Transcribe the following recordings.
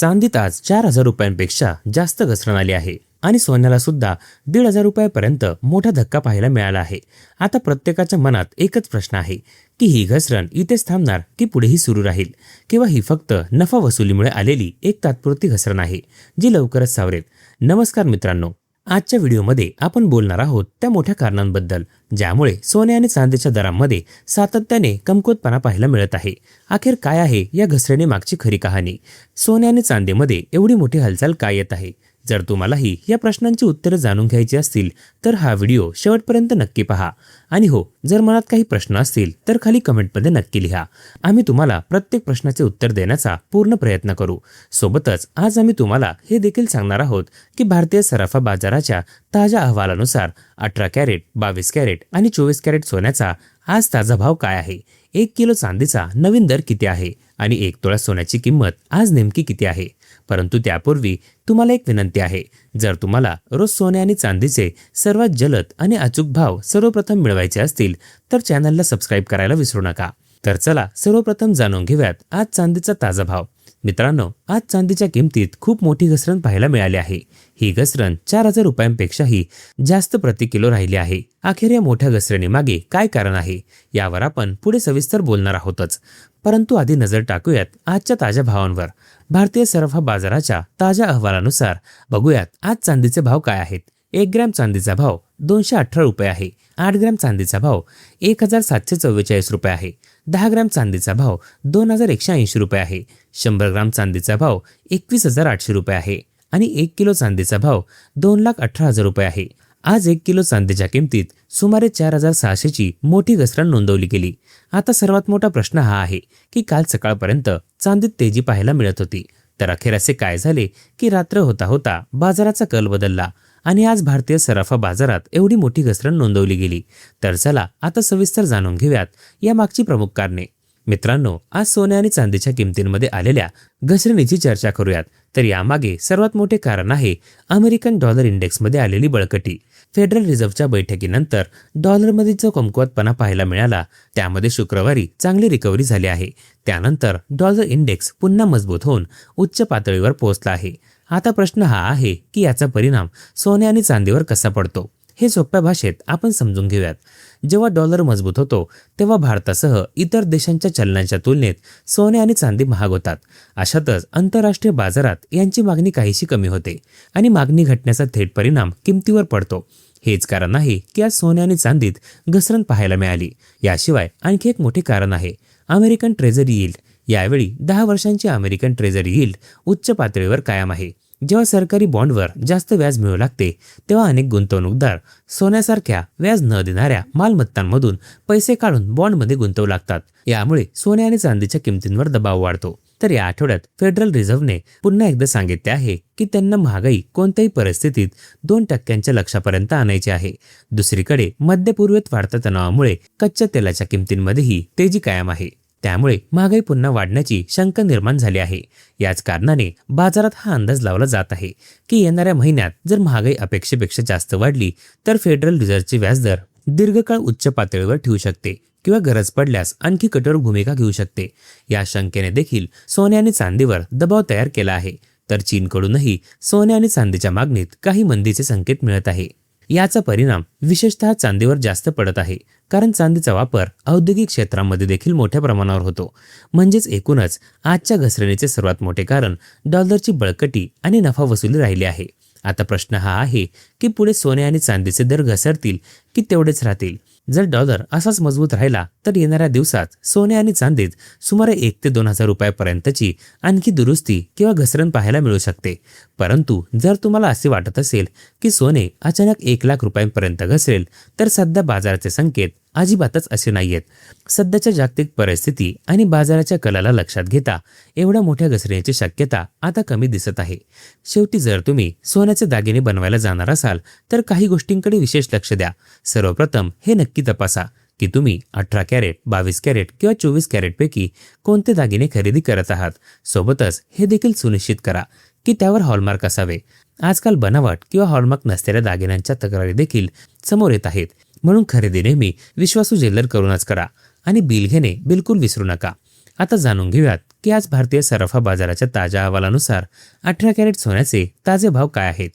चांदीत आज 4,000 रुपयांपेक्षा जास्त घसरण आली आहे आणि सोन्याला सुद्धा 1,500 रुपयापर्यंत मोठा धक्का पाहायला मिळाला आहे। आता प्रत्येकाच्या मनात एकच प्रश्न आहे की ही घसरण इथेच थांबणार की पुढेही सुरू राहील किंवा ही फक्त नफा वसुलीमुळे आलेली एक तात्पुरती घसरण आहे जी लवकरच सावरेल। नमस्कार मित्रांनो, आजच्या व्हिडिओमध्ये आपण बोलणार आहोत त्या मोठ्या कारणांबद्दल ज्यामुळे सोने आणि चांदीच्या दरांमध्ये सातत्याने कमकुवतपणा पाहायला मिळत आहे। अखेर काय आहे या घसरणी मागची खरी कहाणी? सोने आणि चांदीमध्ये एवढी मोठी हालचाल काय येत आहे? जर तुम्हालाही या प्रश्नांची उत्तरे जाणून घ्यायची असतील तर हा व्हिडिओ शेवटपर्यंत नक्की पहा। आणि हो, जर मनात काही प्रश्न असतील तर खाली कमेंटमध्ये नक्की लिहा। आम्ही तुम्हाला प्रत्येक प्रश्नाचे उत्तर देण्याचा पूर्ण प्रयत्न करू। सोबतच आज आम्ही तुम्हाला हे देखील सांगणार आहोत की भारतीय सराफा बाजाराच्या ताज्या अहवालानुसार 18 कॅरेट, 22 कॅरेट आणि 24 कॅरेट सोन्याचा आज ताजा भाव काय आहे, 1 किलो चांदीचा नवीन दर किती आहे आणि 1 तोळा सोन्याची किंमत आज नेमकी किती आहे। परंतु त्यापूर्वी तुम्हाला एक विनंती आहे, जर तुम्हाला रोज सोने आणि चांदीचे सर्वात जलद आणि अचूक भाव सर्वप्रथम मिळवायचे असतील तर चॅनलला सबस्क्राईब करायला विसरू नका। तर चला सर्वप्रथम जाणून घेऊयात आज चांदीचा ताजा भाव। मित्रांनो, आज चांदीच्या किमतीत खूप मोठी घसरण पाहायला मिळाली आहे। ही घसरण 4,000 रुपयांपेक्षाही जास्त प्रति किलो राहिली आहे। अखेर या मोठ्या घसरणीमागे काय कारण आहे यावर आपण पुढे सविस्तर बोलणार आहोतच। परंतु आधी नजर टाकूयात आजच्या ताज्या भावांवर। भारतीय सराफा बाजाराच्या ताज्या अहवालानुसार बघूयात आज चांदीचे भाव काय आहेत। 1 ग्रॅम चांदीचा भाव 218 रुपये आहे। 8 ग्रॅम चांदीचा भाव 1,744 रुपये आहे। 10 ग्रॅम चांदीचा भाव 2,180 रुपये आहे। 100 ग्राम चांदीचा भाव 21,800 रुपये आहे आणि 1 किलो चांदीचा भाव 2,18,000 रुपये आहे। आज 1 किलो चांदीच्या किमतीत सुमारे 4,600ची मोठी घसरण नोंदवली गेली। आता सर्वात मोठा प्रश्न हा आहे की काल सकाळपर्यंत चांदीत तेजी पाहायला मिळत होती, तर अखेर असे काय झाले की रात्र होता होता बाजाराचा कल बदलला आणि आज भारतीय सराफा बाजारात एवढी मोठी घसरण नोंदवली गेली। तर चला आता सविस्तर जाणून घेऊयात या मागची प्रमुख कारणे। मित्रांनो, आज सोने आणि चांदीच्या किमतींमध्ये आलेल्या घसरणीची चर्चा करूयात। तर यामागे सर्वात मोठे कारण आहे अमेरिकन डॉलर इंडेक्समध्ये आलेली बळकटी। फेडरल रिझर्व्हच्या बैठकीनंतर डॉलरमध्ये जो कमकुवतपणा पाहायला मिळाला त्यामध्ये शुक्रवारी चांगली रिकव्हरी झाली आहे। त्यानंतर डॉलर इंडेक्स पुन्हा मजबूत होऊन उच्च पातळीवर पोहोचला आहे। आता प्रश्न हा आहे की याचा परिणाम सोने आणि चांदीवर कसा पडतो, हे सोप्या भाषेत आपण समजून घेऊयात। जेव्हा डॉलर मजबूत होतो तेव्हा भारतासह इतर देशांच्या चलनांच्या तुलनेत सोने आणि चांदी महाग होतात। अशातच आंतरराष्ट्रीय बाजारात यांची मागणी काहीशी कमी होते आणि मागणी घटण्याचा थेट परिणाम किमतीवर पडतो। हेच कारण आहे की आज सोने आणि चांदीत घसरण पाहायला मिळाली। याशिवाय आणखी एक मोठे कारण आहे अमेरिकन ट्रेझरी यील्ड। यावेळी 10 वर्षांची अमेरिकन ट्रेझरी यील्ड उच्च पातळीवर कायम आहे। जेव्हा सरकारी बॉन्डवर जास्त व्याज मिळू लागते तेव्हा अनेक गुंतवणूकदार सोन्यासारख्या व्याज न देणाऱ्या मालमत्तांमधून पैसे काढून बॉन्डमध्ये गुंतवू लागतात। यामुळे सोने आणि चांदीच्या किमतींवर दबाव वाढतो। तर या आठवड्यात फेडरल रिझर्व्हने पुन्हा एकदा सांगितले आहे की त्यांना महागाई कोणत्याही परिस्थितीत 2% लक्ष्यापर्यंत आणायची आहे। दुसरीकडे मध्य पूर्वेत वाढत्या तणावामुळे कच्च्या तेलाच्या किमतींमध्येही तेजी कायम आहे। त्यामुळे महागाई पुन्हा वाढण्याची शंका निर्माण झाली आहे। याच कारणाने बाजारात हा अंदाज लावला जात आहे की येणाऱ्या महिन्यात जर महागाई अपेक्षेपेक्षा जास्त वाढली तर फेडरल रिझर्व्हचे व्याजदर दीर्घकाळ उच्च पातळीवर ठेवू शकते किंवा गरज पडल्यास आणखी कठोर भूमिका घेऊ शकते। या शंकेने देखील सोने आणि चांदीवर दबाव तयार केला आहे। तर चीनकडूनही सोने आणि चांदीच्या मागणीत काही मंदीचे संकेत मिळत आहे। याचा परिणाम विशेषतः चांदीवर जास्त पडत आहे, कारण चांदीचा वापर औद्योगिक क्षेत्रामध्ये देखील मोठ्या प्रमाणावर होतो। म्हणजेच एकूणच आजच्या घसरणीचे सर्वात मोठे कारण डॉलरची बळकटी आणि नफा वसुली राहिली आहे। आता प्रश्न हा आहे की पुढे सोने आणि चांदीचे दर घसरतील की तेवढेच राहतील? जर डॉलर असाच मजबूत राहिला तर येणाऱ्या दिवसात सोने आणि चांदीत सुमारे 1 ते 2,000 रुपयापर्यंतची आणखी दुरुस्ती किंवा घसरण पाहायला मिळू शकते। परंतु जर तुम्हाला असे वाटत असेल की सोने अचानक 1,00,000 रुपयांपर्यंत घसरेल तर सध्या बाजाराचे संकेत अजिबातच असे नाहीयेत। सध्याच्या जागतिक परिस्थिती आणि बाजाराच्या कलाला लक्षात घेता एवढ्या मोठ्या घसरणीची शक्यता आता कमी दिसत आहे। शेवटी जर तुम्ही सोन्याचे दागिने बनवायला जाणार असाल तर काही गोष्टींकडे विशेष लक्ष द्या। सर्वप्रथम हे नक्की तपासा की तुम्ही 18 कॅरेट, 22 कॅरेट किंवा 24 कॅरेट पैकी कोणते दागिने खरेदी करत आहात। सोबतच हे देखील सुनिश्चित करा की त्यावर हॉलमार्क असावे। आजकाल बनावट किंवा हॉलमार्क नसलेल्या दागिन्यांच्या तक्रारी देखील समोर येत आहेत, म्हणून खरेदी नेहमी विश्वासू ज्वेलर करूनच करा आणि बिल घेणे बिलकुल विसरू नका। आता जाणून घेऊयात की आज भारतीय सराफा बाजाराच्या ताज्या अहवालानुसार 18 कॅरेट सोन्याचे ताजे भाव काय आहेत.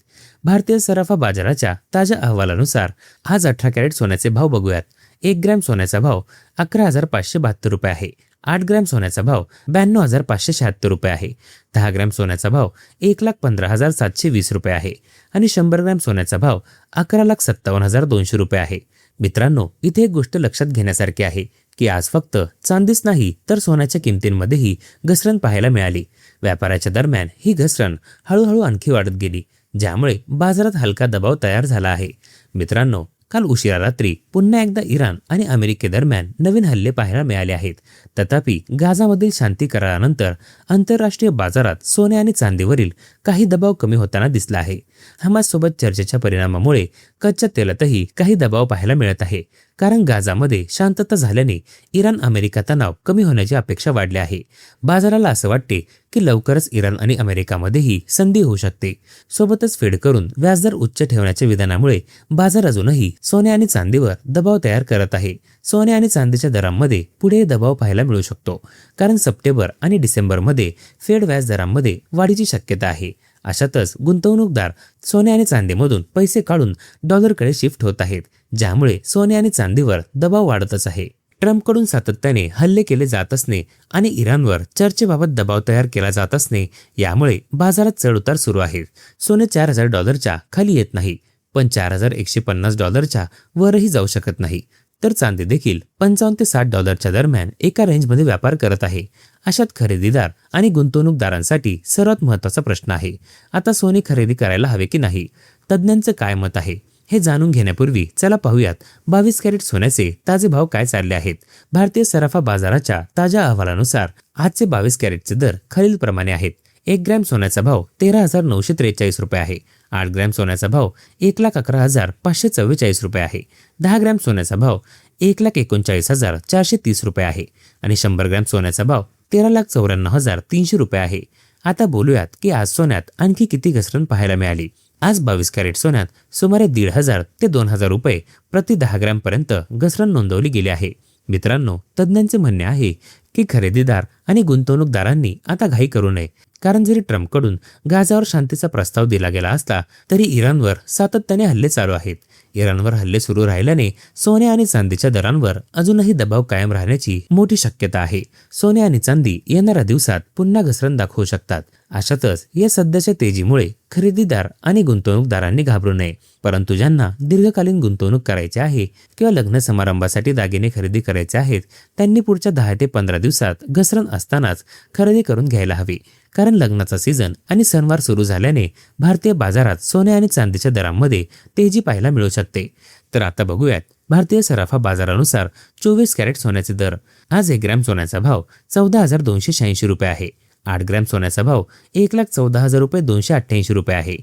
भारतीय सराफा बाजाराच्या ताज्या अहवालानुसार आज 18 कॅरेट सोन्याचे भाव बघूयात. 1 ग्रॅम सोन्याचा भाव 11,572 रुपये आहे. 8 ग्रॅम सोन्याचा भाव 92,576 रुपये आहे. 10 ग्रॅम सोन्याचा भाव 1,15,720 रुपये आहे आणि 100 ग्रॅम सोन्याचा भाव 11,57,200 रुपये आहे. मित्रांनो, इथे एक गोष्ट लक्षात घेण्यासारखी आहे की आज फक्त चांदीच नाही तर सोन्याच्या किमतींमध्येही घसरण पाहायला मिळाली. व्यापाराच्या दरम्यान ही घसरण हळूहळू आणखी वाढत गेली, ज्यामुळे बाजारात हलका दबाव तयार झाला आहे. मित्रांनो, काल उशिरा रात्री पुन्हा एकदा इराण आणि अमेरिकेदरम्यान नवीन हल्ले पाहायला मिळाले आहेत. तथापि गाझामधील शांती करारानंतर आंतरराष्ट्रीय बाजारात सोने आणि चांदीवरील काही दबाव कमी होताना दिसला आहे. हमाससोबत चर्चेच्या परिणामामुळे कच्च्या तेलातही काही दबाव पाहायला मिळत आहे, कारण गाझामध्ये शांतता झाल्याने इराण अमेरिका तणाव कमी होण्याची अपेक्षा वाढली आहे. बाजाराला असं वाटते की लवकरच इराण आणि अमेरिकामध्येही संधी होऊ शकते. सोबतच फेड करून व्याजदर उच्च ठेवण्याच्या विधानामुळे बाजार अजूनही सोने आणि चांदीवर दबाव तयार करत आहे. सोने आणि चांदीच्या दरांमध्ये पुढे दबाव पाहायला मिळू शकतो, कारण सप्टेंबर आणि डिसेंबरमध्ये फेड व्याज दरांमध्ये वाढीची शक्यता आहे. अशातच गुंतवणूकदार सोने आणि चांदीमधून पैसे काढून डॉलरकडे शिफ्ट होत आहेत, ज्यामुळे सोने आणि चांदीवर दबाव वाढतच आहे. ट्रम्पकडून सातत्याने हल्ले केले जात असणे आणि इराणवर चर्चेबाबत दबाव तयार केला जात असणे यामुळे बाजारात चढउतार सुरू आहेत. सोने $4,000 खाली येत नाही, पण $4,150 वरही जाऊ शकत नाही. तर चांदी देखील $55 ते $60 दरम्यान एका रेंजमध्ये व्यापार करत आहे. अशात खरेदीदार आणि गुंतवणूकदारांसाठी सर्वात महत्त्वाचा प्रश्न आहे, आता सोने खरेदी करायला हवे की नाही. तज्ज्ञांचं काय मत आहे हे जाणून घेण्यापूर्वी चला पाहूयात 22 कॅरेट सोन्याचे ताजे भाव काय चालले आहेत. भारतीय सराफा बाजाराच्या ताज्या अहवालानुसार आजचे 22 कॅरेटचे दर खालीलप्रमाणे आहेत. 1 ग्रॅम सोन्याचा भाव 13,943 रुपये आहे. 8 ग्रॅम सोन्याचा भाव 1,11,544 रुपये आहे. 10 ग्रॅम सोन्याचा भाव 1,39,430 रुपये आहे आणि 100 ग्रॅम सोन्याचा भाव 13,94,300 रुपये आहे. आता बोलूयात की आज सोन्यात आणखी किती घसरण पाहायला मिळाली. आज 22 कॅरेट सोन्यात सुमारे 1,500 ते 2,000 रुपये प्रति 10 ग्रॅम पर्यंत घसरण नोंदवली गेली आहे. मित्रांनो, तज्ज्ञांचे म्हणणे आहे की खरेदीदार आणि गुंतवणूकदारांनी आता घाई करू नये, कारण जरी ट्रम्पकडून गाझावर शांतीचा प्रस्ताव दिला गेला असला तरी इराणवर सातत्याने हल्ले चालू आहेत. इराणवर हल्ले सुरू राहिल्याने सोने आणि चांदीच्या दरांवर अजूनही दबाव कायम राहण्याची मोठी शक्यता आहे. सोने आणि चांदी येणाऱ्या दिवसात पुन्हा घसरण दाखवू शकतात. अशातच या सध्याच्या तेजीमुळे खरेदीदार आणि गुंतवणूकदारांनी घाबरू नये, परंतु ज्यांना दीर्घकालीन गुंतवणूक करायची आहे किंवा लग्न समारंभासाठी दागिने खरेदी करायचे आहेत त्यांनी पुढच्या 10 ते 15 दिवसात घसरण असतानाच खरेदी करून घ्यायला हवी, कारण लग्नाचा सीझन आणि सणवार सुरू झाल्याने भारतीय बाजारात सोने आणि चांदीच्या दरांमध्ये तेजी पाहायला मिळू शकते. तर आता बघूयात भारतीय सराफा बाजारानुसार 24 कॅरेट सोन्याचे दर. आज 1 ग्रॅम सोन्याचा भाव 14,286 रुपये आहे. 8 ग्रॅम सोन्याचा भाव 1,14,288 रुपये आहे.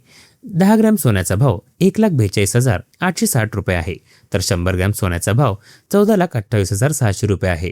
10 ग्रॅम सोन्याचा भाव 1,42,860 रुपये आहे. तर 100 ग्रॅम सोन्याचा भाव 14,28,600 रुपये आहे.